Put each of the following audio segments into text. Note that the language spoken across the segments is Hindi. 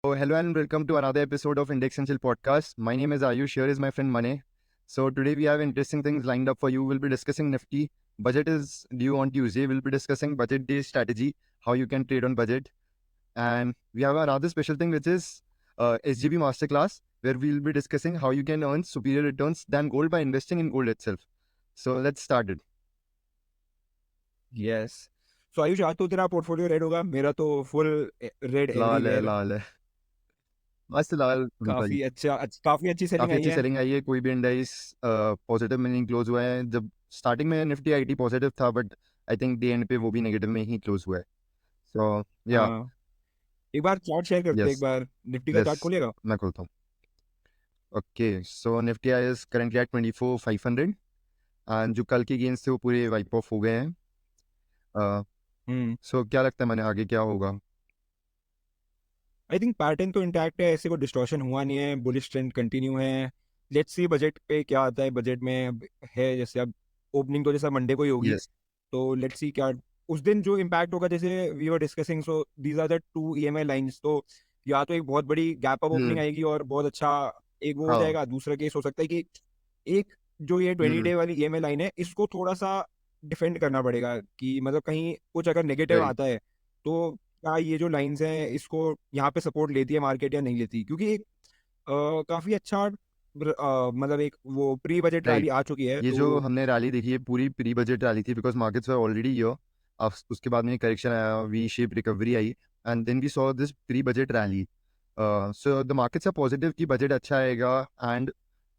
So, hello and welcome to another episode of Index and Chill podcast. My name is Ayush. Here is my friend Mane. So, today we have interesting things lined up for you. We'll be discussing Nifty. Budget is due on Tuesday. We'll be discussing budget day strategy, how you can trade on budget. And we have another special thing, which is SGB Masterclass, where we'll be discussing how you can earn superior returns than gold by investing in gold itself. So, let's start it. Yes so Ayush आज तो तेरा पोर्टफोलियो रेड होगा मेरा तो फुल रेड लाल है, एवरीवेयर लाल है। मस्त लाल काफी काफी अच्छी सेलिंग काफी आई अच्छी है। सेलिंग आई है। कोई भी इंडाइस पॉजिटिव में नहीं क्लोज हुआ है। जब स्टार्टिंग में निफ्टी आईटी पॉजिटिव था, but I think D and पे वो भी नेगेटिव में ही क्लोज हुआ है। सो या हाँ, एक बार चार्ट शेयर करते हैं, एक यस बार निफ्टी का यस चार्ट खोलेगा। मैं खोलता हूँ। Okay, so Nifty I is currently eight 24,500 and जो कल के गेन्स थे वो पूरे वाइप ऑफ हो गए हैं। हम्म सो क्या लगता है मैंने आगे क्या होगा? आई थिंक पैटर्न तो इंटैक्ट है, ऐसे कोई डिस्टॉर्शन हुआ नहीं है, बुलिश ट्रेंड कंटिन्यू है। लेट्स सी बजट पे क्या आता है। बजट में अब है जैसे अब ओपनिंग तो जैसा मंडे को ही होगी, यस तो लेट्स सी क्या उस दिन जो इम्पैक्ट होगा। जैसे we were discussing, so these are the two EMI lines. तो या तो एक बहुत बड़ी गैप अप ओपनिंग आएगी और बहुत अच्छा एक वो हो हाँ जाएगा। दूसरा केस हो सकता है कि एक जो ये 20 डे वाली ईएमआई लाइन है, इसको थोड़ा सा डिफेंड करना पड़ेगा कि मतलब कहीं कुछ अगर नेगेटिव राइट आता है तो क्या ये जो लाइंस हैं इसको यहाँ पे सपोर्ट लेती है मार्केट या नहीं लेती। क्योंकि एक काफी अच्छा मतलब एक वो प्री बजट रैली राइट। आ चुकी है ये जो तो हमने रैली देखी है पूरी प्री बजट रैली थी, because markets were already here. अब उसके बाद में करेक्शन आया, वी शेप रिकवरी आई and then we saw this pre budget rally. So the markets are positive कि बजट अच्छा आएगा। एंड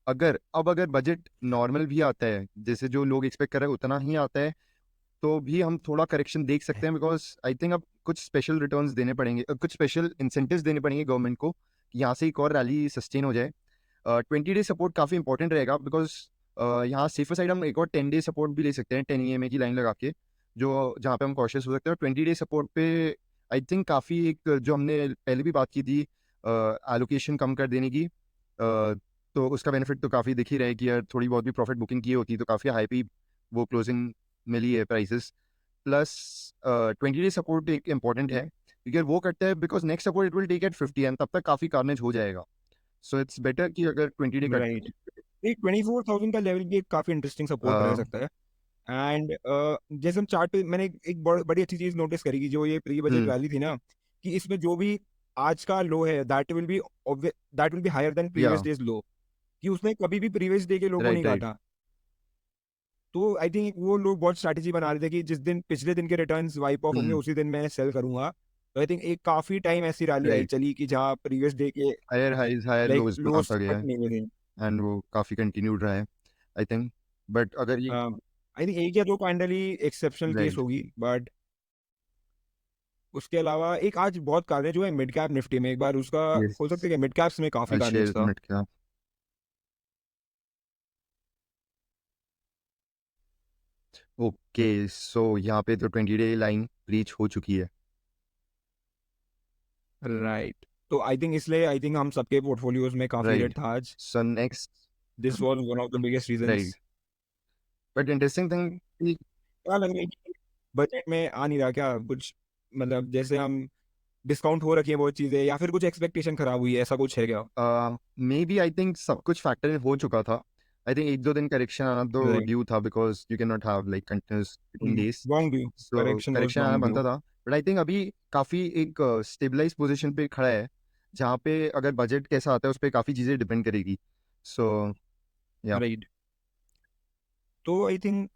अगर बजट नॉर्मल भी आता है, जैसे जो लोग एक्सपेक्ट कर रहे हैं उतना ही आता है, तो भी हम थोड़ा करेक्शन देख सकते हैं। बिकॉज आई थिंक अब कुछ स्पेशल रिटर्न्स देने पड़ेंगे, कुछ स्पेशल इंसेंटिव्स देने पड़ेंगे गवर्नमेंट को, यहाँ से एक और रैली सस्टेन हो जाए। 20 डे सपोर्ट काफ़ी इंपॉर्टेंट रहेगा, बिकॉज यहाँ सेफर साइड हम एक और 10 डे सपोर्ट भी ले सकते हैं, 10 EMA की लाइन लगा के, जो जहाँ पे हम कॉशियस हो सकते हैं। 20 डे सपोर्ट पे आई थिंक काफ़ी एक जो हमने पहले भी बात की थी एलोकेशन कम कर देने की, तो उसका बेनिफिट तो काफ़ी दिख ही रहा है कि यार थोड़ी बहुत भी प्रॉफिट बुकिंग की होती तो काफ़ी हाई पे वो क्लोजिंग मिली है प्राइसेस। प्लस 20 डे सपोर्ट एक इंपॉर्टेंट है, क्योंकि अगर वो करता है, because next support it will take at 50 and तब तक काफ़ी कार्नेज हो जाएगा। सो इट्स बेटर कि अगर 20 डे राइट, करते एक 24,000 का लेवल भी एक काफी इंटरेस्टिंग सपोर्ट रह हैं। सकता है। एंड जैसे हम चार्ट पे मैंने एक बड़ी अच्छी चीज नोटिस करी कि जो ये प्री बजट हम्म रैली थी ना, कि इसमें जो भी आज का लो है that will be higher than या प्रीवियस डेज लो, कि उसने कभी भी प्रीवियस डे के लो को नहीं राइट राइट काटा। तो आई थिंक वो लोग बहुत स्ट्रैटेजी बना रहे थे कि जिस दिन पिछले दिन के रिटर्न्स वाइप ऑफ होंगे हम्म उसी दिन मैं सेल करूंगा। तो आई थिंक एक काफी टाइम ऐसी रैली आई राइट। चली कि जहाँ प्रीवियस डे के हायर हाइज हायर लाइक लोज लोस बनाता गया तक है नहीं हुए थे। एंड वो काफ़ी कंटिन्यूड रहा है आई थिंक। बट अगर ये आई थिंक एक या दो काइंडली एक्सेप्शनल केस राइट होगी, बट उसके अलावा एक आज बहुत कार्य जो है मिड कैप निफ्टी में, एक बार उसका यस खोल सकते हैं। मिड कैप्स में काफी आई कार्नेज शेयर था। मिनट क्या। ओके, सो यहाँ पे तो 20 डे लाइन रीच हो चुकी है। राइट, तो आई थिंक इसलिए आई थिंक हम सबके पोर्टफोलियोज में काफी रेट राइट। था आज। So next this was one of the biggest reasons. Right. But interesting thing क्या लग रहा है कि बजट में आ नहीं रहा क्या कुछ, मतलब जैसे हम डिस्काउंट हो रखी है बहुत चीजें, या फिर कुछ एक्सपेक्टेशन खराब हुई है, ऐसा कुछ है क्या? मे बी आई थिंक सब कुछ फैक्टर हो चुका था। आई थिंक एक दो दिन करेक्शन आना तो राइट, ड्यू था, because you can not have like continuous days. Long due, so correction was correction आना लॉन्ग बनता ड्यू। था। बट आई थिंक अभी काफ़ी एक स्टेबलाइज पोजीशन पे खड़ा है, जहाँ पे अगर बजट कैसा आता है उस पर काफ़ी चीज़ें डिपेंड करेगी। सो या राइट, तो आई थिंक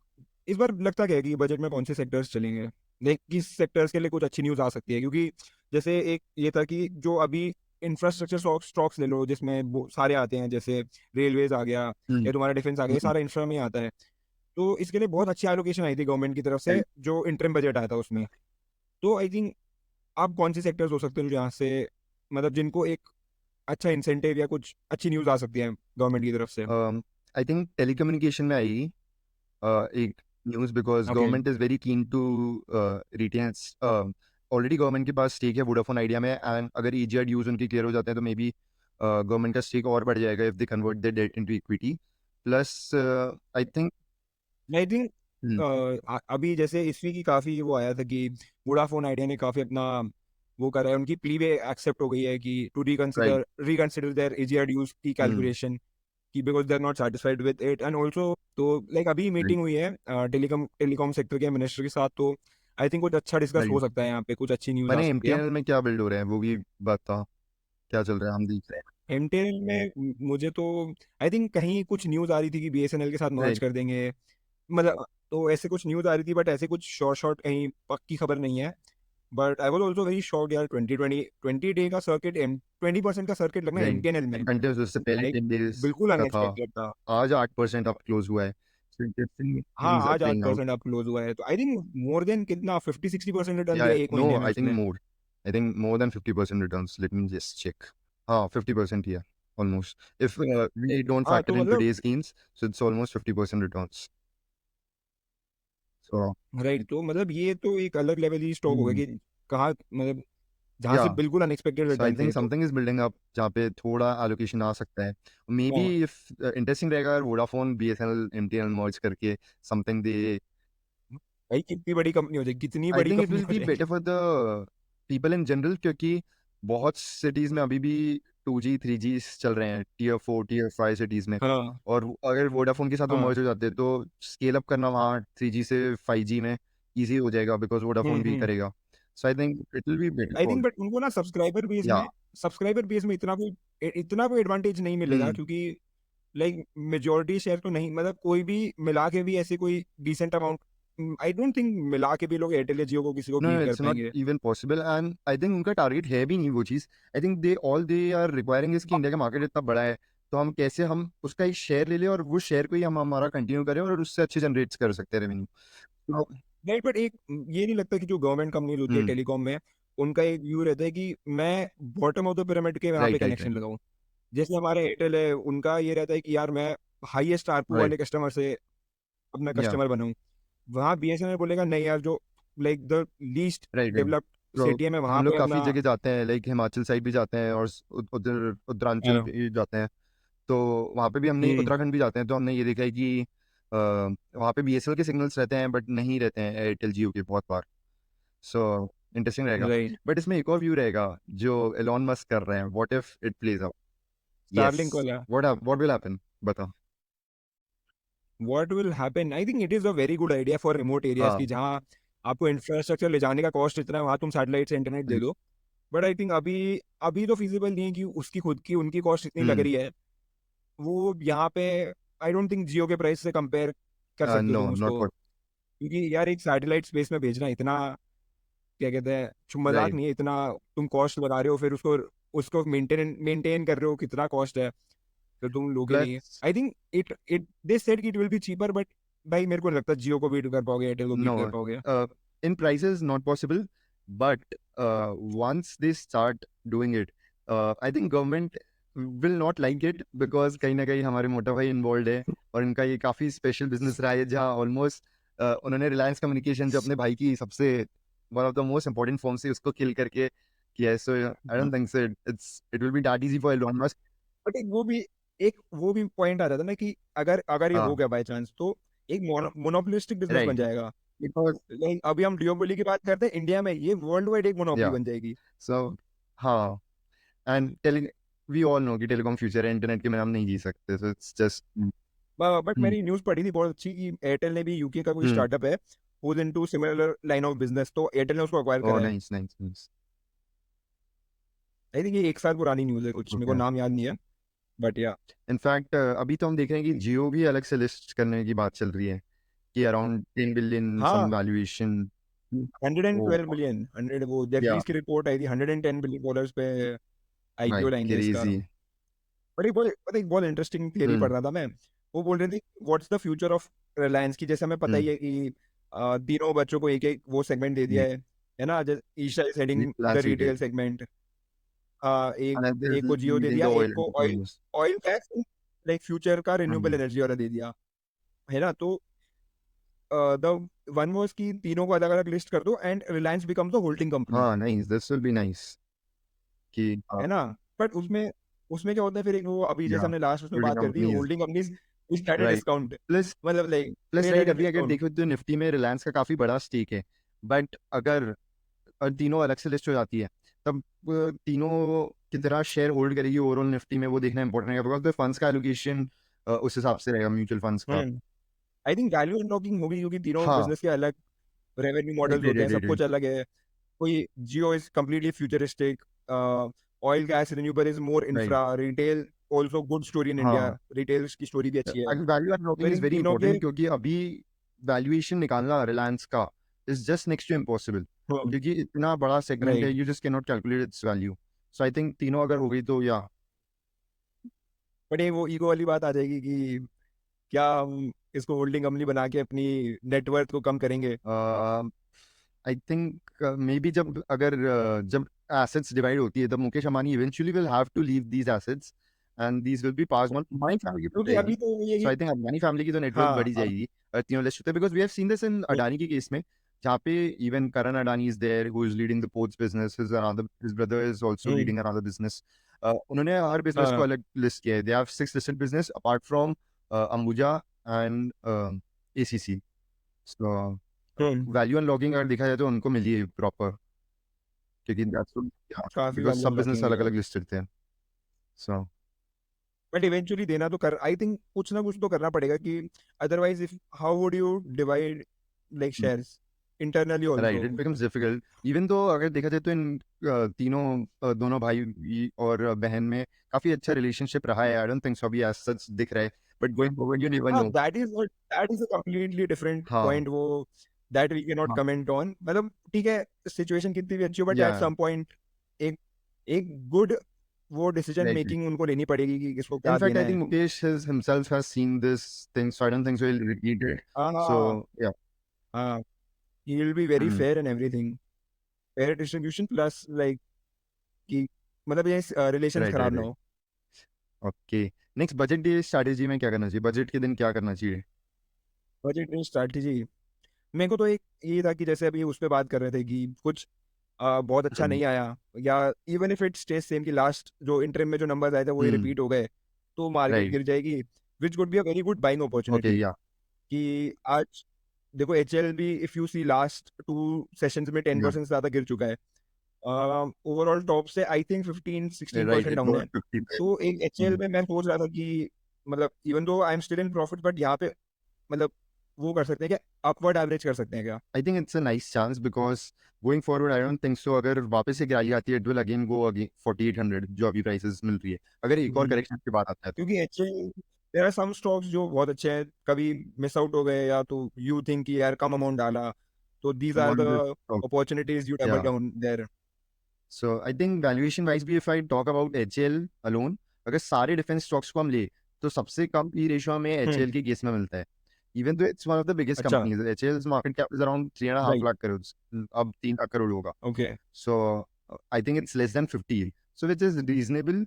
इस बार लगता क्या है कि बजट में कौन से सेक्टर्स चलेंगे, देख किस सेक्टर्स के लिए कुछ अच्छी न्यूज़ आ सकती है। क्योंकि जैसे एक ये था कि जो अभी इंफ्रास्ट्रक्चर स्टॉक्स ले लो जिसमें वो सारे आते हैं, जैसे रेलवेज आ गया या तुम्हारा डिफेंस आ गया, ये सारा इंफ्रा में आता है। तो इसके लिए बहुत अच्छी एलोकेशन आई थी गवर्नमेंट की तरफ से, जो इंटरिम बजट आया था उसमें। तो आई थिंक अब कौन से सेक्टर्स हो सकते हैं जहाँ से मतलब जिनको एक अच्छा इंसेंटिव या कुछ अच्छी न्यूज़ आ सकती है गवर्नमेंट की तरफ से। आई थिंक टेलीकम्युनिकेशन में आएगी एक news, because okay, government is very keen to retain. Already government के पास स्टेक है वोडाफोन आइडिया में, एंड अगर ईजीआर ड्यूज उनके क्लियर हो जाते हैं तो मे बी गवर्नमेंट का स्टेक और बढ़ जाएगा if they convert the debt into equity. Plus I think I think अभी जैसे इसवी की काफी वो आया था कि वोडाफोन आइडिया ने काफी अपना वो कर रहा है, उनकी प्ली भी एक्सेप्ट हो गई है कि to right reconsider their AGR dues की कैलकुलेशन, कि because they are not satisfied with it. And also तो लाइक अभी राइट मीटिंग हुई है टेलीकॉम सेक्टर के मिनिस्टर के साथ, तो आई थिंक कुछ अच्छा डिस्कस हो राइट सकता है, यहाँ पे कुछ अच्छी न्यूज आ मैंने सकती है। एमटीएनएल में क्या बिल्ड हो रहा है वो भी बता, क्या चल रहा है, हम देख रहे एमटीएनएल में मुझे तो आई थिंक कहीं कुछ न्यूज आ रही थी कि बीएसएनएल के साथ हैं। मर्ज राइट कर देंगे, मतलब तो ऐसे कुछ न्यूज आ रही थी, बट ऐसे कुछ शॉर्ट शॉर्ट कहीं पक्की खबर नहीं है। But I was also very shocked यार, 20 डे का सर्किट, 20% का सर्किट लगना राइट एमटीएनएल में, 10 घंटे उससे पहले लाइक 10 डेज बिल्कुल का था, अनएक्सपेक्टेड था। आज 8% अब क्लोज हुआ है, so interesting हाँ, things are आज playing out. 8% अब क्लोज हुआ है, तो आई थिंक मोर देन कितना 50-60% रिटर्न दिया Yeah, एक no, महीने में I think उसने। more. I think more than 50% returns. Let me just check. 50%, yeah, almost. If we don't हाँ, factor तो in मतलब today's gains, so it's almost 50% returns. So, right, तो मतलब ये तो एक अलग लेवल ही स्टॉक हो गया hmm, कि कहाँ, मतलब जहाँ से yeah. बिल्कुल अनएक्सपेक्टेड So I रिटर्न थे think तो। something is building up जहाँ पे थोड़ा allocation आ सकता है. Maybe हाँ, if interesting रहेगा अगर Vodafone, BSNL, MTNL merge करके something they. भाई कितनी बड़ी कंपनी हो जाएगी, कितनी आई बड़ी थिंक इट कंपनी विल हो बी जाएगी। Better for the people in general, क्योंकि बहुत सिटीज़ में अभी भी 2G 3G चल रहे हैं, Tier 4 Tier 5 सिटीज़ में। हाँ, और अगर वोडाफोन के साथ वो हाँ, मर्ज हो जाते हैं तो स्केल अप करना वहाँ 3G से 5G में ईजी हो जाएगा, बिकॉज वोडाफोन भी हम्म। करेगा। So I think it will be better I for. Think but उनको ना या सब्सक्राइबर बेस में इतना कोई एडवांटेज नहीं मिलेगा, हम्म क्योंकि लाइक मेजोरिटी शेयर तो नहीं, मतलब कोई भी मिला के भी ऐसे कोई decent amount, I don't think मिला के भी लोग एयरटेल या जियो को किसी को नो बीट कर इट्स नॉट पाएंगे। Even possible, and I think उनका टारगेट है भी नहीं वो चीज़। I think they are requiring इसकी, इंडिया का मार्केट इतना बड़ा है तो हम कैसे हम उसका एक शेयर ले लें और वो शेयर को ही हम हमारा कंटिन्यू करें और उससे अच्छे जनरेट कर सकते हैं रेवेन्यू। राइट, बट एक ये नहीं लगता कि जो गवर्नमेंट कंपनीज होती है हम्म टेलीकॉम में, उनका एक व्यू रहता है कि मैं बॉटम ऑफ द पिरामिड के यहाँ पे राइट राइट कनेक्शन राइट लगाऊं। जैसे हमारे एयरटेल है, उनका ये रहता है कि यार मैं हाईएस्ट आरपू राइट वाले कस्टमर से अपना या कस्टमर बनाऊं। वहाँ बीएसएनएल बोलेगा नहीं यार, जो like the least right right. Developed तो सिटी है, मैं वहाँ हम लोग पे काफ़ी अपना। जगह जाते हैं, लाइक हिमाचल साइड भी जाते हैं और उधर उत्तरांचल हाँ। भी जाते हैं। तो वहाँ पे भी हमने, हम्म। उत्तराखंड भी जाते हैं तो हमने ये देखा है कि वहाँ पे बीएसएनएल के सिग्नल्स रहते हैं बट नहीं रहते हैं एयरटेल जियो के बहुत बार। सो इंटरेस्टिंग रहेगा। राइट, बट इसमें एक और व्यू रहेगा जो एलॉन मस्क कर रहे हैं, what if it plays out. Yes, Starlink वाला। व्हाट विल हैपन, बता। What will happen, I think it is a very good idea for remote areas की हाँ जहाँ आपको इंफ्रास्ट्रक्चर ले जाने का कॉस्ट इतना है, वहाँ तुम सैटेलाइट से इंटरनेट दे right, दो। बट आई थिंक अभी अभी तो फिजिबल नहीं है कि उसकी खुद की उनकी कॉस्ट इतनी लग हम्म रही है। वो यहाँ पे आई डोंट थिंक जियो के प्राइस से कंपेयर कर सकते हो नो तुम नॉट उसको, व्हाट। क्योंकि यार एक सैटेलाइट स्पेस में भेजना इतना, क्या कहते हैं, मजाक राइट नहीं है इतना। तुम कॉस्ट लगा रहे हो, फिर उसको उसको मेंटेन कर रहे हो, कितना कॉस्ट है, फिर तुम लोगे नहीं। Plus I think it it they said कि it will be cheaper, but भाई मेरे को नहीं लगता जियो को बीट कर पाओगे, एयरटेल को बीट कर no, पाओगे। in prices not possible, but once they start doing it, I think government will not like it because कहीं ना कहीं हमारे मोटा भाई इन्वॉल्व है और इनका ये काफ़ी स्पेशल बिजनेस रहा है जहाँ ऑलमोस्ट उन्होंने रिलायंस कम्युनिकेशन जो अपने भाई की सबसे one of the most important form से उसको किल करके किया है। So I don't think so it will be that easy for Elon Musk. But एक वो भी पॉइंट आ जाता है ना कि अगर अगर ये हो हाँ गया बाय चांस, तो एक मोनोपोलिस्टिक बिजनेस बन राइट, जाएगा। बिकॉज नहीं, अभी हम डियोपोली की बात करते हैं इंडिया में, ये वर्ल्ड वाइड एक मोनोपोली या बन जाएगी। सो हाँ, and tele we all know कि टेलीकॉम फ्यूचर है, इंटरनेट के बिना हम नहीं जी सकते, सो इट्स जस्ट। बट मैंने न्यूज पढ़ी थी बहुत अच्छी कि एयरटेल ने भी यूके का कोई हम्म स्टार्टअप है who's into similar line of business, तो एयरटेल ने उसको अक्वायर ओह करा है। Nice nice nice. I think ये एक साल पुरानी न्यूज है, कुछ मेरे को ओके, नाम याद नहीं है, बट या इनफैक्ट अभी तो हम देख रहे हैं कि जियो भी अलग से लिस्ट करने की बात चल रही है कि अराउंड 10 बिलियन हाँ, सम वैल्यूएशन। ओ 112 मिलियन, 100, वो या जेफरीज की रिपोर्ट आई थी, $110 बिलियन पे आईपीओ भाई लाएंगे इसका। क्रेजी। बट एक बहुत, पता है, एक बहुत इंटरेस्टिंग थियरी पढ़ हम्म रहा था मैं। वो बोल रहे थे what's the future of Reliance की, जैसे हमें पता ही हम्म है कि तीनों बच्चों को एक एक वो सेगमेंट दे दिया है ना, जैसे Isha is heading the Reliance retail retail segment. एक एंड एक को जियो दे लीडिंग द दिया, एक ऑयल को oil enterprises. Oil gas, like future का रिन्यूएबल एनर्जी वाला दे दिया, है ना। तो द वन वाज कि तीनों को अलग अलग लिस्ट कर दो and Reliance become the holding company, हाँ nice, this will be nice कि है ना। बट उसमें उसमें क्या होता है फिर, एक वो अभी जैसे या हमने लास्ट उसमें होल्डिंग बात कर दी, companies. Holding companies at a right, discount, plus मतलब like plus trade right, at a अभी अगर डिस्काउंट। देखो तो निफ्टी में रिलायंस का काफ़ी बड़ा स्टेक है, बट अगर और तीनों अलग से लिस्ट हो जाती है तब तीनों कितना शेयर होल्ड करेगी ओवरऑल निफ्टी में वो देखना इंपॉर्टेंट है, बिकॉज द फंड्स का एलोकेशन उस हिसाब से रहेगा म्यूचुअल फंड्स का। आई थिंक वैल्यू अनलॉकिंग होगी क्योंकि तीनों हाँ बिजनेस के अलग रेवेन्यू मॉडल्स राइट होते हैं, राइट सब राइट कुछ अलग है। कोई Jio is completely futuristic, oil gas renewable is more right. Infra, retail also good story in India, हाँ रिटेल की स्टोरी भी अच्छी है। वैल्यू तो unlocking I is think very तीनों के इंपॉर्टेंट, क्योंकि अभी वैल्यूएशन निकालना रिलायंस का is just next to impossible, क्योंकि इतना बड़ा सेगमेंट है, right. You just can not calculate its value. So I think तीनों अगर हो गई तो या बट ये वो ईगो वाली बात आ जाएगी कि क्या हम इसको होल्डिंग कंपनी बना के अपनी नेटवर्थ को कम करेंगे। आई थिंक मे बी जब अगर जब एसेट्स डिवाइड होती है तब Mukesh Ambani eventually will have to leave these assets and these will be passed on my family क्योंकि जाएगी। अभी तो ये so I think Adani family की तो नेटवर्क हाँ बढ़ी हाँ। जाएगी तीनों लिस्ट होते हैं, because we have seen this in Adani के केस में, जहाँ पे even Karan Adani is there who is leading the ports business, his brother is also hmm, leading another business. उन्होंने हर बिजनेस को हाँ, अलग लिस्ट किया है, they have 6 listed business apart from Ambuja and ACC. So hmm, value unlocking अगर देखा जाए तो उनको मिली है प्रॉपर, क्योंकि काफी बिकॉज वैल्यू सब अनलॉकिंग बिजनेस हुई अलग है। अलग लिस्टेड थे। सो बट इवेंचुअली देना तो कर, आई थिंक कुछ ना कुछ तो करना पड़ेगा कि otherwise if how would you divide like shares internally right, also. It becomes difficult. Even तो अगर देखा जाए तो इन तीनों दोनों भाई और बहन में काफी अच्छा रिलेशनशिप रहा है, आई डोंट थिंक सो अभी एज सच दिख रहा है, but going forward you never हाँ, no. That is a completely different हाँ पॉइंट, वो दैट वी कैन नॉट हाँ कमेंट ऑन। मतलब ठीक है, सिचुएशन कितनी भी अच्छी हो बट या एट सम पॉइंट एक एक गुड वो डिसीजन राइट। मेकिंग उनको लेनी पड़ेगी कि किसको क्या In fact, देना I है। think Mukesh himself has seen this thing, so I don't think so he'll repeat it. हाँ So yeah. हाँ, he will be very Mm, fair and everything, fair distribution plus like कि मतलब ये रिलेशंस right, खराब right, ना right. हो। Okay. Next, budget day strategy में क्या करना चाहिए? बजट के दिन क्या करना चाहिए? बजट स्ट्रैटेजी, मेरे को तो एक ये था कि जैसे अभी उस पर बात कर रहे थे कि कुछ बहुत अच्छा Hmm. नहीं आया, या even if it stage same कि लास्ट जो इंटरिम में जो नंबर्स आए थे वही Hmm. रिपीट हो गए, तो मार्केट Right. गिर जाएगी, which would be a very good buying Okay. Opportunity. Yeah. कि आज देखो एच एल भी if you see last 2 sessions में टेन Yeah. परसेंट ज्यादा गिर चुका है। ओवरऑल टॉप से I think 15-16% Right. It down है। got 50. तो एक एच एल Hmm. में मैं सोच रहा था कि मतलब even though I am still in profit, but यहाँ पे मतलब वो कर सकते हैं क्या, अपवर्ड एवरेज कर सकते हैं क्या। I think it's a nice chance because going forward, I don't think so. अगर वापस से गिराई आती है, it will again go again 4800 जो अभी प्राइसेस मिल रही है। अगर एक और करेक्शन की बात आता है तो क्योंकि एच देयर आर सम स्टॉक्स जो बहुत अच्छे हैं, कभी मिस आउट हो गए या तो यू थिंक कि यार कम अमाउंट डाला, तो these are one the of the stock. Opportunities you double Yeah. Down there. So I think valuation wise भी if I talk about HL alone, अगर सारे डिफेंस स्टॉक्स को हम ले तो सबसे कम पी रेशियो हमें HL के केस में मिलता है। Even though it's one of the biggest अच्छा, companies, HL's market cap is around 3.5 right, lakh crores. अब 3 लाख करोड़ होगा। Okay, So I think it's less than 50. So which is reasonable,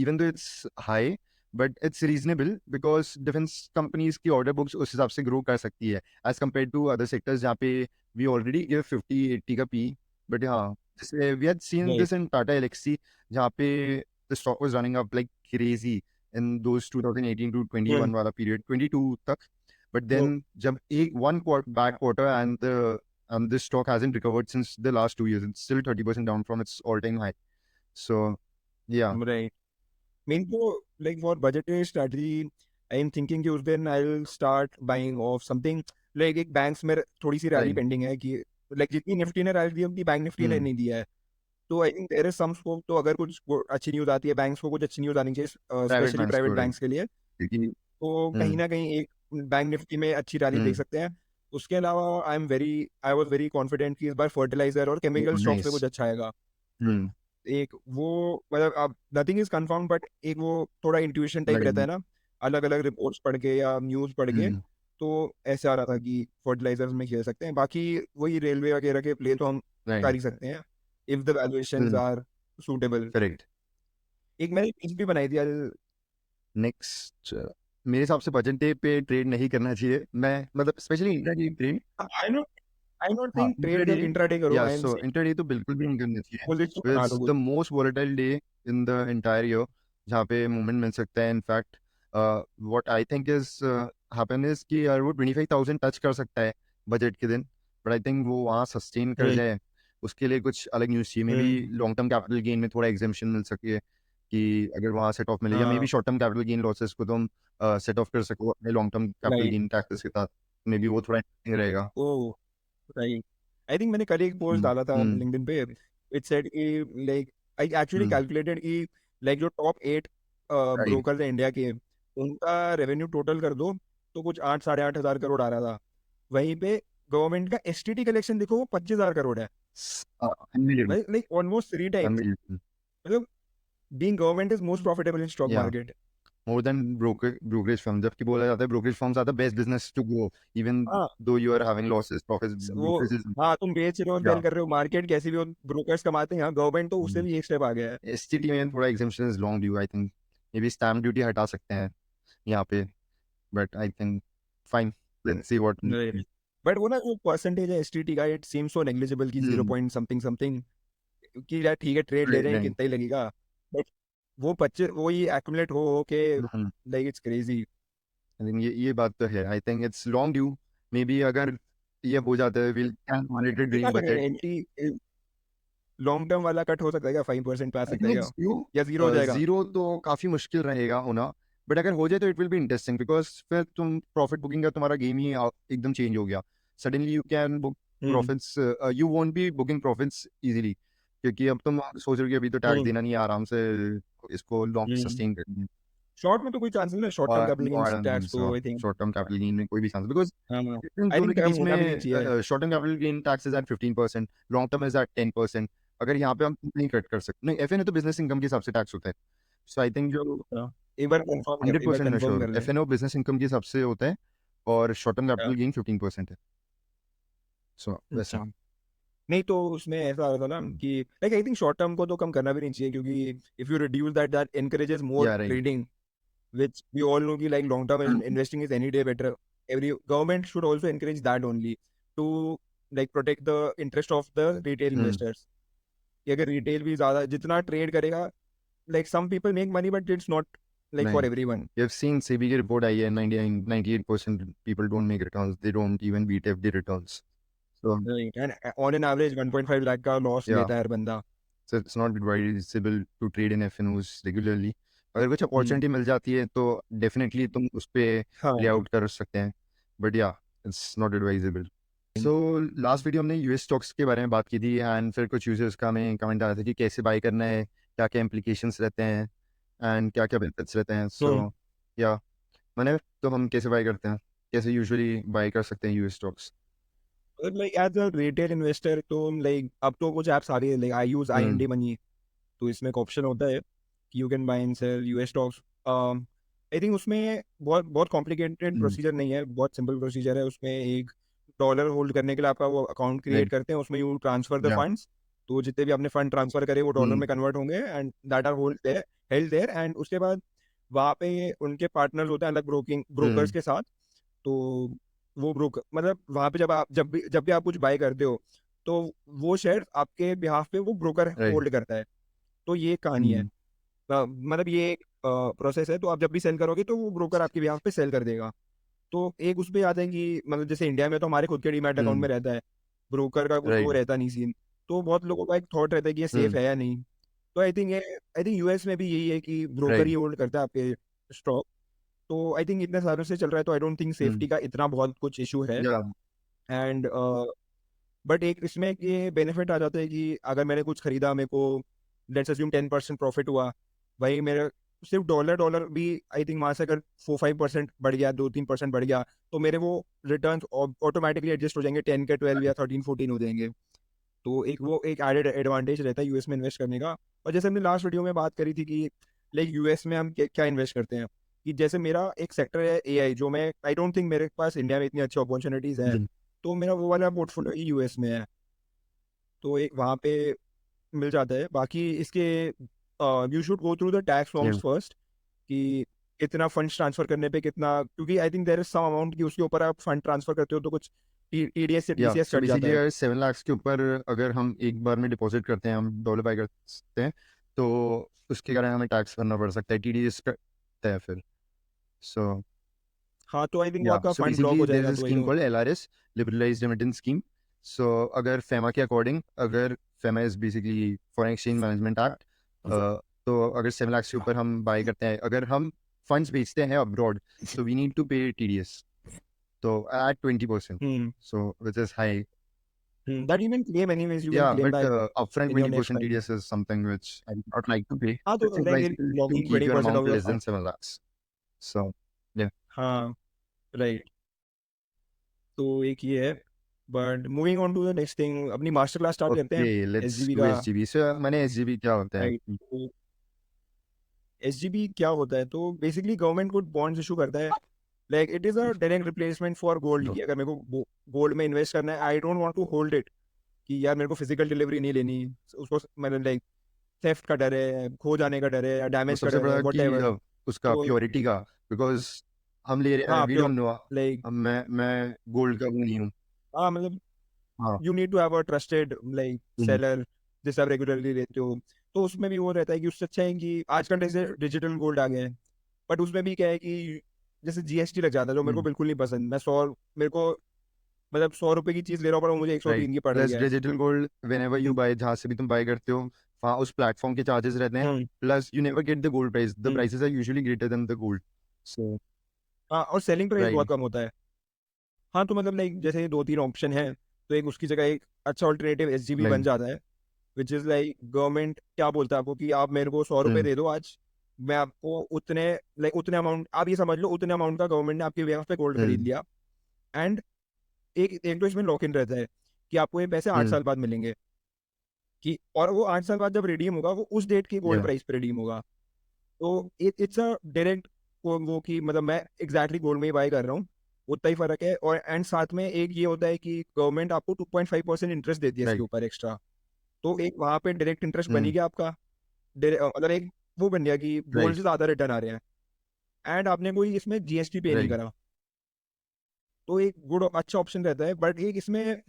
even though it's high, but it's reasonable because defense companies की order books उस हिसाब से grow कर सकती है as compared to other sectors जहाँ पे we already give 50-80 का P, but हाँ जैसे we had seen right, this in Tata Elxsi जहाँ पे the stock was running up like crazy in those 2018 to 21 वाला period 22 तक, but then जब एक one quarter back quarter and this stock hasn't recovered since the last 2 years. It's still 30% down from its all-time high. So yeah, right. मेन तो like for budgetary strategy I am thinking कि उस दिन I will start buying of something, like एक बैंक्स में थोड़ी सी रैली right. पेंडिंग है कि लाइक जितनी निफ्टी ने रैली दी उतनी बैंक निफ्टी ने Hmm. नहीं दिया है। तो I think there is some scope, तो अगर कुछ अच्छी न्यूज आती है, बैंक्स को कुछ अच्छी न्यूज आनी चाहिए Private स्पेशली banks प्राइवेट को right. बैंक्स के लिए, क्योंकि तो कहीं hmm. ना कहीं एक बैंक निफ्टी में अच्छी रैली देख Hmm. सकते हैं। उसके अलावा आई वॉज वेरी कॉन्फिडेंट कि इस बार फर्टिलाइजर और केमिकल स्टॉक्स पे कुछ Nice. अच्छा आएगा। Hmm. एक वो मतलब अब नथिंग इज कंफर्म, बट एक वो थोड़ा इंट्यूशन टाइप Right. रहता है ना, अलग अलग रिपोर्ट्स पढ़ के या न्यूज़ पढ़ के। Hmm. तो ऐसे आ रहा था कि फर्टिलाइजर्स में खेल सकते हैं, बाकी वही रेलवे वगैरह के प्ले तो हम Right. कर ही सकते हैं if the valuations Hmm. Are suitable. Correct. एक मैंने चीज भी बनाई थी यार। Next, मेरे हिसाब से बजट डे पे ट्रेड नहीं करना चाहिए, मैं मतलब specially intraday trade. I not हाँ थिंक ट्रेड इंट्राडे, इंट्राडे करो, या I am so saying intraday तो बिल्कुल भी नहीं करना चाहिए। पोजीशन बना इट्स लो द कुछ। Most volatile day in the entire year जहाँ पे मूवमेंट मिल सकता है। In fact what I think is happen is कि यार वो 25,000 टच कर सकता है बजट के दिन, बट आई थिंक वो वहाँ सस्टेन कर जाए उसके लिए कुछ अलग न्यूज़ चाहिए, may be long term capital gain में थोड़ा एग्जेम्पशन मिल सके कि अगर वहाँ सेट ऑफ मिले, या मे बी हाँ short term capital gain losses को तुम सेट ऑफ कर सको अपने long term capital right gain taxes के साथ, मे बी वो थोड़ा interesting रहेगा। ओ राइट आई थिंक मैंने कल एक पोस्ट हम्म डाला था हम्म लिंक्डइन पे इट सेड कि like I actually hmm calculated कि लाइक जो टॉप 8 राइट ब्रोकर्स हैं इंडिया के उनका रेवेन्यू टोटल कर दो तो कुछ 8 साढ़े 8 हजार करोड़ आ रहा था। वहीं पे गवर्नमेंट का एसटीटी कलेक्शन देखो वो 25,000 करोड़ है unbelievable like almost 3 times. Unbelievable मतलब being government is most profitable in stock या market. more than brokerage firm, जबकि बोला जाता है brokerage firms are the best business to go even हाँ though you are having losses profits वो brokerage is हाँ तुम बेच रहे हो yeah सेल कर रहे हो मार्केट कैसी भी हो ब्रोकर्स कमाते हैं। हाँ गवर्नमेंट तो उससे भी एक स्टेप आ गया है। STT में थोड़ा exemption is long due I think, maybe stamp duty हटा सकते हैं यहाँ पे, but I think fine, let's see what but वो ना जो परसेंटेज है एसटीटी का इट सीम्स सो नेग्लिजिबल की 0 पॉइंट समथिंग समथिंग कि यार ठीक है ट्रेड ले रहे हैं नहीं कितना ही लगेगा। बट वो 25 वो ही एक्यूमुलेट हो के like it's crazy. I think ये बात तो है, I think it's long due, maybe अगर ये हो जाता है we'll can monitor क्या during कर रहे budget। हैं एंटी लॉन्ग टर्म वाला कट हो सकता है क्या 5% पे आ I सकता think है it's क्या due, या जीरो हो जाएगा। जीरो तो काफी मुश्किल रहेगा होना, बट अगर हो जाए तो it will be interesting because फिर तुम प्रॉफिट बुकिंग का तुम्हारा गेम ही एकदम चेंज हो गया। Suddenly you can book profits, you won't be booking profits easily, क्योंकि अब तुम सोच रहे हो कि अभी तो टैक्स देना नहीं है, आराम से इसको लॉन्ग सस्टेन करनी है। शॉर्ट में तो कोई चांस नहीं ना short term capital No, I gains don't think tax so. तो I think. Short term capital gain में कोई भी चांस, बिकॉज हाँ इन आई दोनों थिंक के बीच होना भी नहीं चाहिए। में short term capital gain tax is at 15%, long term is at 10%। अगर यहाँ पे हम नहीं कट कर सकते, नहीं एफ एन तो बिजनेस इनकम के हिसाब से टैक्स होता है, सो आई थिंक जो हाँ, एक बार कंफर्म कर एक बार 100% मैं कंफर्म श्योर कर हूँ ले। F and O business income के हिसाब से होता है, और शॉर्ट टर्म हाँ, कैपिटल गेन 15% है, सो वैसा। अच्छा नहीं तो उसमें ऐसा होता ना कि like I think short term को तो कम करना भी नहीं चाहिए क्योंकि if you reduce that that encourages more या right trading which we all know ki like long term investing is any day better. Every government should also encourage that only to like protect the interest of the retail investors. कि अगर retail भी ज्यादा जितना ट्रेड करेगा like some people make money but it's not like for नहीं, everyone. you have seen SEBI की रिपोर्ट आई है, 98% people don't make returns, they don't even beat FD returns, so Right. And on an average 1.5 lakh का loss yeah, लेता है हर बंदा। so it's not advisable to trade in FNOs regularly। अगर कुछ अपॉर्चुनिटी मिल जाती है तो डेफिनेटली तुम उस पर हाँ प्ले आउट कर सकते हैं, बट या it's not advisable. So last video हमने यूएस स्टॉक्स के बारे में बात की थी, एंड फिर कुछ यूजर्स का हमें कमेंट आया था कि कैसे बाय करना है, क्या क्या इम्प्लीकेशंस रहते हैं, एंड क्या क्या बेनिफिट्स रहते हैं। सो या मैंने तो हम कैसे बाय करते हैं, कैसे यूजुअली बाय कर सकते हैं US stocks. like as a retail investor तो like अब तो कुछ apps आ रही है like I use IND money तो इसमें एक ऑप्शन होता है कि you can buy and sell US stocks. I think उसमें बहुत बहुत कॉम्प्लिकेटेड प्रोसीजर नहीं है बहुत सिंपल प्रोसीजर है। उसमें एक डॉलर होल्ड करने के लिए आपका वो अकाउंट क्रिएट करते हैं उसमें यू ट्रांसफर द या फंड्स। तो जितने भी आपने फंड ट्रांसफर करे वो डॉलर में कन्वर्ट होंगे and that are hold there held there and उसके बाद वहाँ पे उनके पार्टनर्स होते हैं अलग ब्रोकर्स के साथ। तो वो ब्रोकर मतलब वहाँ पे जब भी आप कुछ बाय करते हो तो वो शेयर आपके बिहाफ पे वो ब्रोकर राइट होल्ड करता है। तो ये कहानी है। मतलब ये एक प्रोसेस है तो आप जब भी सेल करोगे तो वो ब्रोकर आपके बिहाफ पे सेल कर देगा। तो एक उस पे आता है कि मतलब जैसे इंडिया में तो हमारे खुद के डीमैट अकाउंट में रहता है ब्रोकर का कुछ वो राइट रहता नहीं सीन। तो बहुत लोगों का एक थॉट रहता है कि ये सेफ है या नहीं। तो आई थिंक यूएस में भी यही है कि ब्रोकर ही राइट होल्ड करता है आपके स्टॉक। तो आई थिंक इतने सालों से चल रहा है तो आई डोंट थिंक सेफ्टी का इतना बहुत कुछ इशू है। या एंड बट एक इसमें ये बेनिफिट आ जाता है कि अगर मैंने कुछ खरीदा मेरे को लेट्स अज्यूम 10% प्रॉफिट हुआ वही मेरा सिर्फ डॉलर डॉलर भी आई थिंक वहाँ से अगर 4-5% बढ़ गया 2-3% बढ़ गया तो मेरे वो रिटर्न ऑटोमेटिकली एडजस्ट हो जाएंगे 10 के 12 या 13-14 हो जाएंगे। तो एक वो एक एडेड एडवांटेज रहता है यूएस में इन्वेस्ट करने का। और जैसे हमने लास्ट वीडियो में बात करी थी कि लाइक यूएस में हम क्या इन्वेस्ट करते हैं कि जैसे मेरा एक सेक्टर है एआई जो मैं आई डोंट थिंक मेरे पास इंडिया में इतनी अच्छी अपॉर्चुनिटीज है। तो मेरा वो वाला पोर्टफोलियो यूएस में है तो एक वहाँ पे मिल जाता है। बाकी इसके you should go through the tax forms first कि कितना फंड्स ट्रांसफर करने पे कितना क्योंकि I think there is some amount कि उसके ऊपर आप फंड ट्रांसफर करते हो तो कुछ टीडीएस से या टीसीएस सो कट जाता बेसिकली है। अगर 7 लाख के ऊपर अगर हम एक बार में डिपॉजिट करते हैं, हम डॉलर बाय करते हैं, तो उसके कारण हमें टैक्स भरना पड़ सकता है, TDS कटता है फिर। सो हाँ तो आई थिंक वो या आपका सो फंड ब्लॉक बेसिकली हो देयर इज जाएगा अ तो I scheme don't. Called LRS, liberalised remittance scheme, so अगर फेमा के अकॉर्डिंग, अगर FEMA is basically foreign exchange management act, तो अगर 7 लाख से ऊपर हम बाय करते हैं, अगर हम फंड्स बेचते हैं abroad, so we need to pay TDS, so at 20%, Hmm. so which is high. That you can claim anyways. You can Yeah, claim but that upfront in your next 20% file. TDS is something which I do not like to pay. हाँ तो It's like advisable to logging keep your 20% amount of your less than 7 lakhs. So yeah. हाँ राइट। तो एक ये है, but moving on to the next thing, अपनी मास्टर क्लास स्टार्ट करते हैं Okay, let's एसजीबी do का। SGB. So मैंने SGB क्या होता है? राइट, तो एसजीबी क्या होता है, तो बेसिकली गवर्नमेंट को बॉन्ड्स इशू करता है। Like it is a direct replacement for gold, की अगर मेरे को गोल्ड में इन्वेस्ट करना है, I don't want to hold it, कि यार मेरे को फिजिकल डिलीवरी नहीं लेनी, उसको मतलब लाइक थेफ्ट का डर है, खो जाने का डर है, या वो डैमेज का सबसे डर है, बड़ा वट कि एवर। उसका तो प्योरिटी का, बिकॉज हम ले रहे हैं, हाँ we pure, don't know. Like मैं गोल्ड का वो नहीं हूँ। हाँ मतलब हाँ। You need to have a trusted like hmm, seller जिससे आप रेगुलरली लेते हो। तो उसमें भी वो रहता है कि उससे अच्छा है कि आजकल जैसे डिजिटल गोल्ड आ गया है, बट उसमें भी क्या है कि जैसे जीएसटी लग जाता है, जो मेरे को हम्म, बिल्कुल नहीं पसंद। मैं 100, मेरे को मतलब 100 रुपए की चीज़ ले रहा हूँ, पर वो मुझे 103 राइट। की पड़ रही प्लस है। Digital gold, whenever you buy, जहाँ से भी तुम बाय करते हो, वहाँ उस प्लेटफॉर्म के चार्जेस रहते हैं। Hmm plus you never get the gold price, the hmm. Prices are usually greater than the gold. So हाँ, और सेलिंग प्राइस बहुत राइट। कम होता है। हाँ तो मतलब लाइक जैसे 2-3 ऑप्शन है, तो एक उसकी जगह एक अच्छा ऑल्टरनेटिव एसजीबी बन राइट। जाता है, विच इज़ लाइक गवर्नमेंट क्या बोलता है आपको कि आप मेरे को 100 रुपये हम्म, दे दो आज, मैं आपको उतने लाइक उतने अमाउंट, आप ये समझ लो उतने अमाउंट का गवर्नमेंट ने आपके बेhalf पे गोल्ड खरीद हम्म, लिया। एंड एक एक तो इसमें लॉक इन रहता है कि आपको ये पैसे 8 हम्म, साल बाद मिलेंगे, कि और वो 8 साल बाद जब रिडीम होगा वो उस डेट की गोल्ड या प्राइस पे रिडीम होगा। तो इट्स अ डायरेक्ट वो कि मतलब मैं एग्जैक्टली गोल्ड में ही बाय कर रहा हूँ, उतना ही फर्क है। और एंड साथ में एक ये होता है कि गवर्नमेंट आपको 2.5% इंटरेस्ट देती है इसके राइट। ऊपर एक्स्ट्रा। तो एक वहाँ पे डायरेक्ट इंटरेस्ट बन ही हम्म, गया आपका। मतलब एक वो बन गया कि गोल्ड राइट। से ज़्यादा रिटर्न आ रहे हैं, एंड आपने कोई इसमें जीएसटी पे नहीं राइट। करा। तो एक गुड अच्छा ऑप्शन रहता है। बट एक इसमें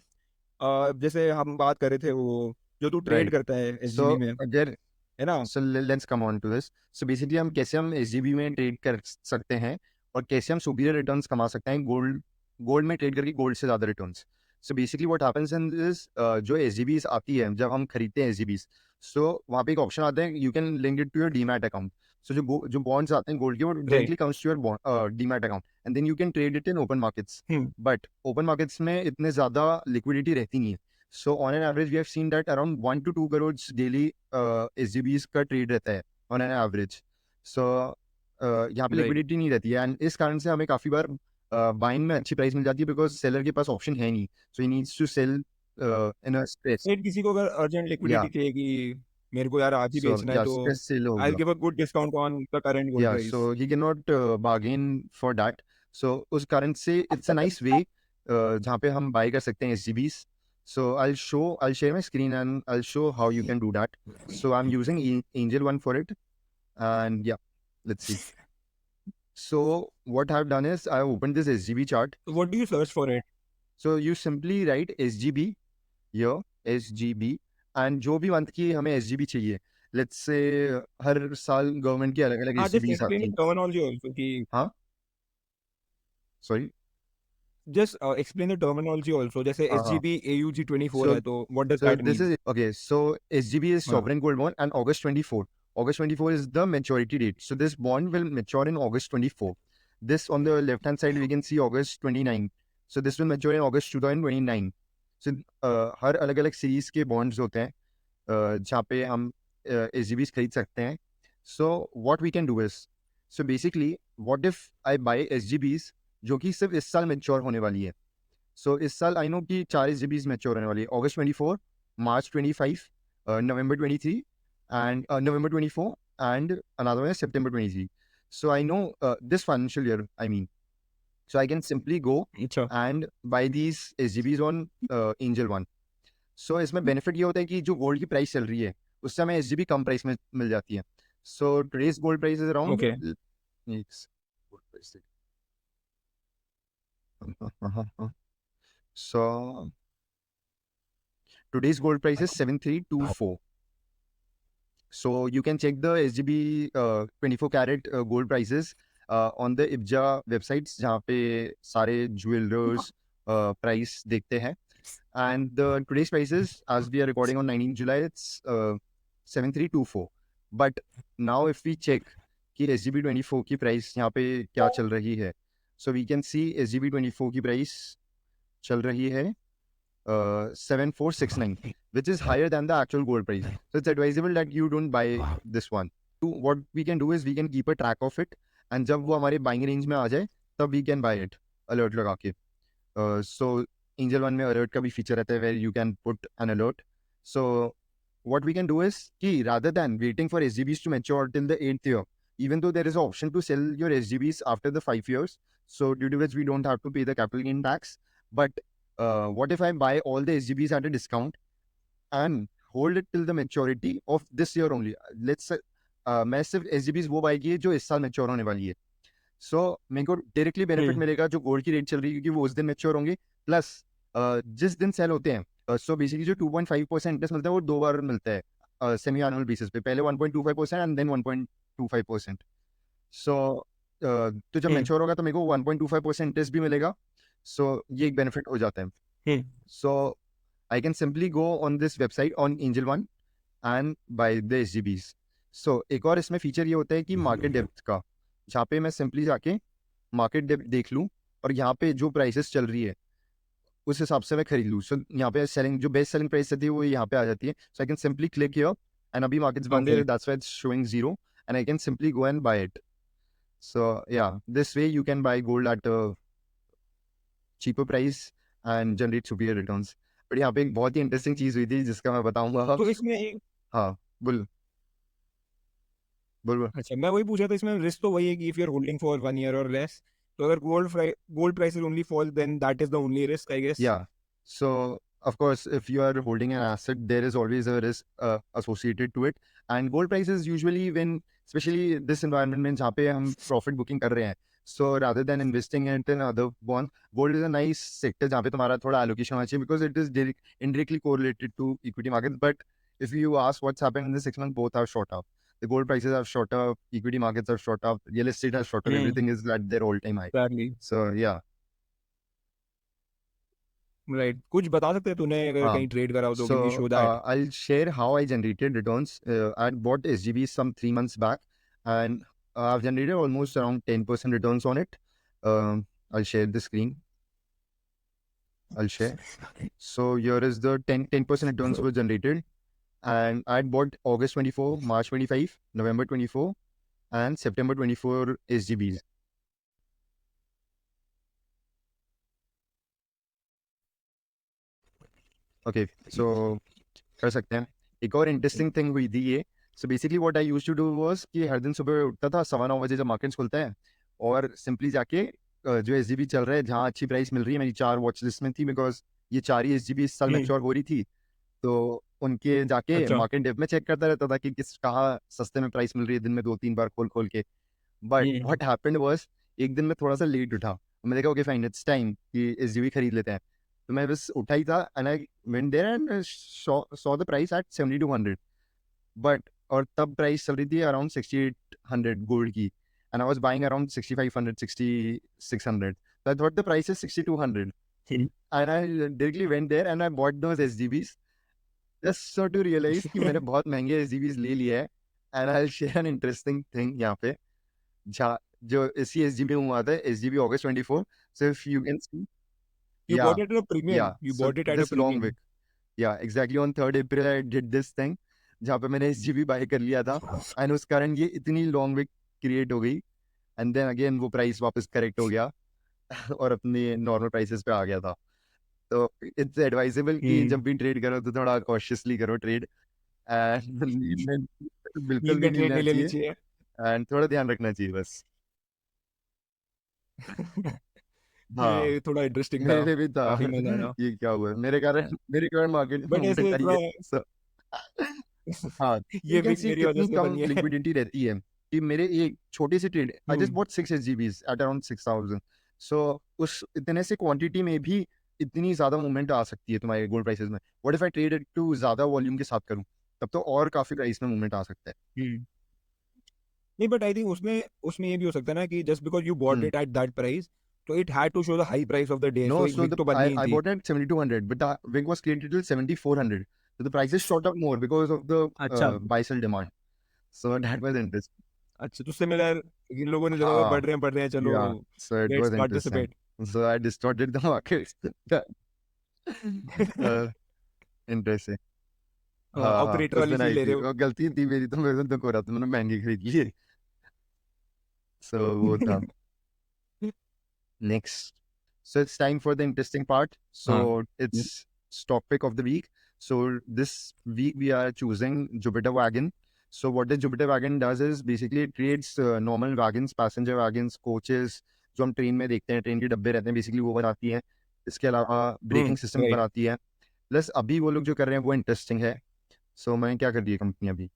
जैसे हम बात कर रहे थे, वो जो तू ट्रेड राइट। करता है सो एसजीबी में, अगर है ना। So let's come on to this. So basically हम कैसे हम एसजीबी में ट्रेड कर सकते हैं, और कैसे हम सुपीरियर रिटर्न्स कमा सकते हैं गोल्ड गोल्ड में ट्रेड करके, गोल्ड से ज़्यादा returns. So basically what happens in this, जो एसजीबीज आती है जब हम खरीदते हैं एसजीबीज, सो वहाँ पे एक ऑप्शन आता है, you can link it to your demat account. So जो बॉन्ड्स आते हैं गोल्ड के, वो right. Directly comes to your demat account, and then you can trade it in open markets. But open markets में इतने ज़्यादा लिक्विडिटी रहती नहीं है। So on an average, we have seen that around 1 to 2 crores daily SGBs का ट्रेड रहता है on an average. So यहाँ पे राइट। लिक्विडिटी नहीं रहती है, एंड इस कारण से हमें काफ़ी बार बाइंग में अच्छी प्राइस मिल जाती है, बिकॉज सेलर के पास ऑप्शन है नहीं, so he needs to sell in a stress. फिर किसी को अगर अर्जेंट या लिक्विडिटी चाहिए कि मेरे को यार आज ही सो बेचना है, या तो स्ट्रेस सेल आई होगा। Give a good discount on the current gold या so price. He can not bargain for that. So उस कारण से इट्स अ नाइस वे जहाँ पे हम बाय कर सकते हैं SGBs. So I'll share my screen and I'll show how you can do that. So I'm using Angel One for it, and yeah, let's see. So what I've done is I opened this SGB chart. What do you search for it? So you simply write SGB here, SGB, and जो भी मंथ की हमें SGB चाहिए, let's say हर साल गवर्नमेंट की अलग अलग हाँ जस्ट SGBs एक्सप्लेन आती द हैं। टर्मिनोलॉजी आल्सो कि हाँ, sorry. Just explain the terminology also, जैसे हाँ, हाँ। एसजीबी एयूजी 24 So है, तो what does So that this mean? is okay. So SGB is हाँ sovereign gold bond, and August 24. August 24 is the maturity date. So this bond will mature in August 24. This on the left hand side we can see August 29. So this will mature in August 2029. So हर अलग अलग सीरीज के bonds होते हैं जहाँ पे हम SGBs खरीद सकते हैं. So what we can do is, so basically what if I buy SGBs जो कि सिर्फ इस साल mature होने वाली है. सो इस साल आई नो कि 4 SGBs मैच्योर होने वाली है, August 24, March 25, November 23, and November 24, and another one is September 23. So I know this financial year, I mean, so I can simply go अच्छा। and buy these SGBs on Angel One. So इसमें बेनिफिट ये होता है कि जो गोल्ड की प्राइस चल रही है उससे हमें SGB कम प्राइस में मिल जाती है. So today's gold price is around, okay. so today's gold price is 7324. So you can check the SGB 24 carat gold prices on the IBJA websites, जहाँ पे सारे ज्वेलर्स प्राइस देखते हैं. And the today's prices, as we are recording on 19 July, it's 7324. But now if we check कि SGB24 की प्राइस यहाँ पे क्या चल रही है, so we can see SGB24 की प्राइस चल रही है 7469, which is higher than the actual gold price. So it's advisable that you don't buy this one. What we can do is we can keep a track of it, and जब वो हमारे buying range में आ जाए तब we can buy it alert लगा के. So Angel One में alert का भी feature रहता है where you can put an alert. So what we can do is कि rather than waiting for SGBs to mature till the 8th year, even though there is an option to sell your SGBs after the 5 years, so due to which we don't have to pay the capital gain tax, but what if I buy all the SGBs at a discount and hold it till the maturity of this year only? Let's say मैं सिर्फ SGBs वो बाई की है जो इस साल मैच्योर होने वाली है. सो मेरे को डायरेक्टली बेनिफिट मिलेगा जो गोल्ड की रेट चल रही है, क्योंकि वो उस दिन मैच्योर होंगे. प्लस जिस दिन सेल होते हैं, सो बेसिकली जो 2.5% इंटरेस्ट मिलता है वो 2 बार मिलता है सेमी एनुअल बेसिस पे. पहले 1.25% एंड देन 1.25%. सो तो जब मैच्योर होगा तो मेरे को 1.25% इंटरेस्ट भी मिलेगा. सो ये एक बेनिफिट हो जाता है. So I can simply go on this website on Angel One and buy the SGBs. So एक और इसमें फीचर ये होता है कि मार्केट डेप्थ का, जहाँ पे मैं सिंपली जाके मार्केट डेप्थ देख लूँ और यहाँ पे जो प्राइसेस चल रही है उस हिसाब से मैं खरीद लूँ. सो यहाँ पे सेलिंग जो बेस्ट सेलिंग प्राइस रहती है वो यहाँ पे आ जाती है. So I can simply click here and अभी मार्केट्स बंद है, that's why it's showing 0 and I can simply go and buy it. So या this way you can buy gold at cheaper price and generate superior returns. But यहाँ पे एक बहुत ही इंटरेस्टिंग चीज हुई थी जिसका मैं बताऊंगा. तो इसमें एक हाँ बोल बोल बोल. अच्छा, मैं वही पूछा था, इसमें रिस्क तो वही है कि if you are holding for 1 year और लेस, तो अगर gold prices only fall then that is the only risk, I guess. Yeah. So, of course, if you are holding an asset, there is always a risk associated to it. And gold prices usually, when, especially this environment में जहाँ पे हम profit booking कर रहे हैं, so rather than investing it in other bond, gold is a nice sector जहाँ पे तुम्हारा थोड़ा allocation होना चाहिए, because it is indirectly correlated to equity markets. But if you ask what's happened in the 6 months, both have shot up. The gold prices have shot up, equity markets have shot up, real estate has shot up, everything is at their all-time high. Exactly. So, yeah. Right. कुछ बता सकते हैं तूने अगर हाँ. कहीं ट्रेड करा हो तो, So can you show that? I'll share how I generated returns. I bought SGB some 3 months back, and I've generated almost around 10% returns on it. I'll share the screen. I'll share. So here is the 10% returns were generated, and I bought August 24, March 25, November 24, and September 24 SGBs. Okay, so कर सकते हैं. एक और इंटरेस्टिंग थिंग हुई थी ये. So basically what I used to do was कि हर दिन सुबह उठता था 9:15 जब मार्केट्स खुलता है, और सिंपली जाके जो SGB चल रहा है जहाँ अच्छी प्राइस मिल रही है, मेरी 4 वॉच लिस्ट में थी, बिकॉज ये 4 ही SGB इस साल मैच्योर हो रही थी, तो उनके जाके अच्छा. मार्केट डेप में चेक करता रहता था कि किस कहाँ सस्ते में प्राइस मिल रही है, दिन में 2-3 बार खोल के. बट व्हाट हैपेंड वाज एक दिन में थोड़ा सा लेट उठा, मैंने देखा ओके फाइन इट्स टाइम कि SGB खरीद लेते हैं. तो मैं बस उठा ही था and I went there and saw the price at 7200. But और तब प्राइस चल रही थी अराउंड 6800 गोल्ड की, and I was buying around 6500 6600. So I thought the price is 6200, and I directly went there and I bought those SGBs just so to realize कि मैंने बहुत महंगे SGBs ले लिए हैं. And I'll share an interesting thing यहाँ पे, जो इसी SGB में हुआ था, SGB August 24. So if you can see, You yeah, bought it at a premium. yeah. You So bought it at a this long premium. wick, yeah, exactly on 3rd April I did this thing, जहाँ पे मैंने SGB बाय कर लिया था, एंड उस कारण ये इतनी लॉन्ग विक क्रिएट हो गई, एंड देन अगेन वो प्राइस वापस करेक्ट हो गया और अपने नॉर्मल प्राइसेस पे आ गया था. तो इट्स एडवाइजेबल कि जब भी ट्रेड करो तो थोड़ा कॉशियसली करो ट्रेड, एंड बिल्कुल भी नहीं लेना चाहिए, एंड थोड़ा ध्यान रखना चाहिए बस. हाँ, ये थोड़ा इंटरेस्टिंग था, मेरे भी था. काफी मजा आया. ये क्या हुआ मेरे कारण मार्केट बट ऐसे थोड़ा हाँ, ये you can विक see मेरी वजह कितनी से कम बनी है. लिक्विडिटी रहती है कि मेरे ये छोटी सी trade, I just bought 6 SGBs at around 6000. सो उस इतने से क्वांटिटी में भी इतनी ज्यादा मूवमेंट आ सकती है तुम्हारे गोल्ड प्राइसेस में. What if I trade it to ज्यादा वॉल्यूम के साथ करूं, तब तो और काफी प्राइस में मूवमेंट आ सकता है. नहीं, बट आई थिंक उसमें ये भी हो सकता है ना कि just because you bought it at that price, So it had to show the high price of the day. No, So एक so week the तो बननी ही I थी. bought it at 7200, but the wing was created till 7400. So the prices shot up more because of the अच्छा. buy sell demand. So that was interesting. अच्छा, तो सिमिलर इन लोगों ने देखा हाँ, बढ़ रहे हैं चलो yeah. So it let's was interesting. Participate. So I distorted the market. uh, interesting. हाँ हाँ ऑपरेटर उस वाली दिन फील आई ले थी, रहे हो. वो गलती थी मेरी, तो मेरे से दुख हो रहा था, मैंने महंगी खरीद ली. So वो था. Next. So it's time for the interesting part. हाँ. So it's topic of the week. So this week we are choosing Jupiter Wagon. So what the Jupiter Wagon does is basically it creates normal wagons, passenger wagons, coaches जो हम ट्रेन में देखते हैं, ट्रेन के डब्बे रहते हैं, बेसिकली वो बनाती है. इसके अलावा ब्रेकिंग सिस्टम राइट. बनाती है. प्लस अभी वो लोग जो कर रहे हैं वो इंटरेस्टिंग है. सो मैंने क्या कर दी है कंपनी अभी.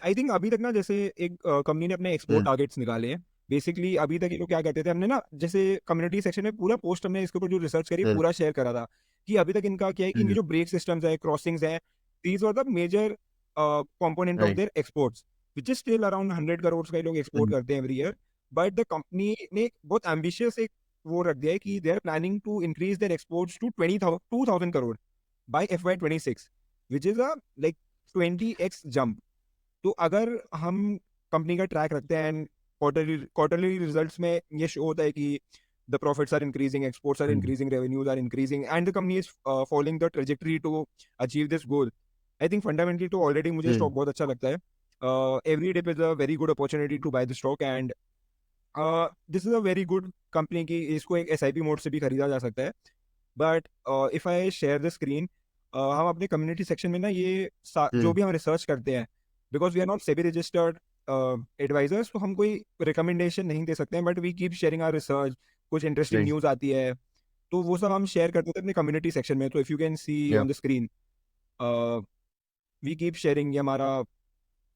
आई थिंक अभी तक ना जैसे एक कंपनी ने अपने एक्सपोर्ट टारगेट्स निकाले हैं. बेसिकली अभी तक ये लोग क्या करते थे, हमने ना जैसे कम्युनिटी सेक्शन में पूरा पोस्ट हमने इसके ऊपर जो रिसर्च करी पूरा शेयर करा था कि अभी तक इनका क्या है कि इनके जो ब्रेक सिस्टम्स है, क्रॉसिंग्स है, these are the major component of right. Their exports which is still around 100 crore का ये लोग एक्सपोर्ट करते हैं every year. But the company ने बहुत एम्बिशियस एक वो रख दिया है कि they are planning to increase their exports to 2,000 crore by FY26 which is a like 20x jump. तो अगर हम कंपनी का ट्रैक रखते हैं एंड क्वार्टरली रिजल्ट्स में ये शो होता है कि the profits are increasing, exports are increasing, revenues are increasing and the company is following the trajectory to achieve this goal. I think fundamentally तो ऑलरेडी मुझे स्टॉक बहुत अच्छा लगता है. Every dip is a very good opportunity to buy the stock and this is a very good company की. इसको एक SIP मोड से भी खरीदा जा सकता है. But if I share the screen, हम अपने कम्युनिटी सेक्शन में ना ये जो भी हम रिसर्च करते हैं, because we are not SEBI registered advisers, तो हम कोई रिकमेंडेशन नहीं दे सकते हैं. But we keep sharing our research. कुछ इंटरेस्टिंग Right. न्यूज आती है तो वो सब हम शेयर करते थे अपने कम्युनिटी सेक्शन में. तो if you can see Yeah. On the screen, we keep sharing. ये हमारा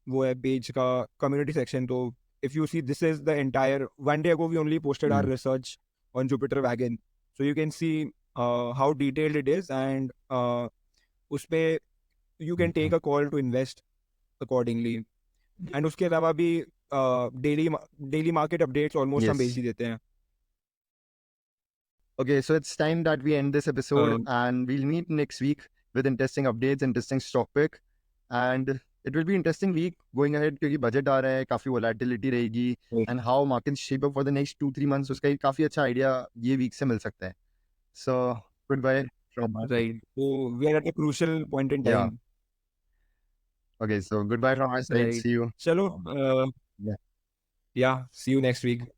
वो है पेज का कम्युनिटी सेक्शन. तो if you see, this is the entire one day ago we only posted our research on Jupiter Wagon, so you can see how detailed it is and उसपे you can take a call to invest accordingly. and उसके अलावा भी daily market updates almost हम भेज Yes. ही देते हैं. Okay, so it's time that we end this episode and we'll meet next week with interesting updates, interesting stock pick, and it will be interesting week going ahead क्योंकि budget आ रहा है, काफी volatility रहेगी, Right. and how markets shape up for the next 2-3 months उसका एक काफी अच्छा idea ये week से मिल सकता है. So goodbye from us. Right. So we are at a crucial point in Yeah. time. Okay, so goodbye from our side. Right. See you. चलो Yeah. yeah, see you next week.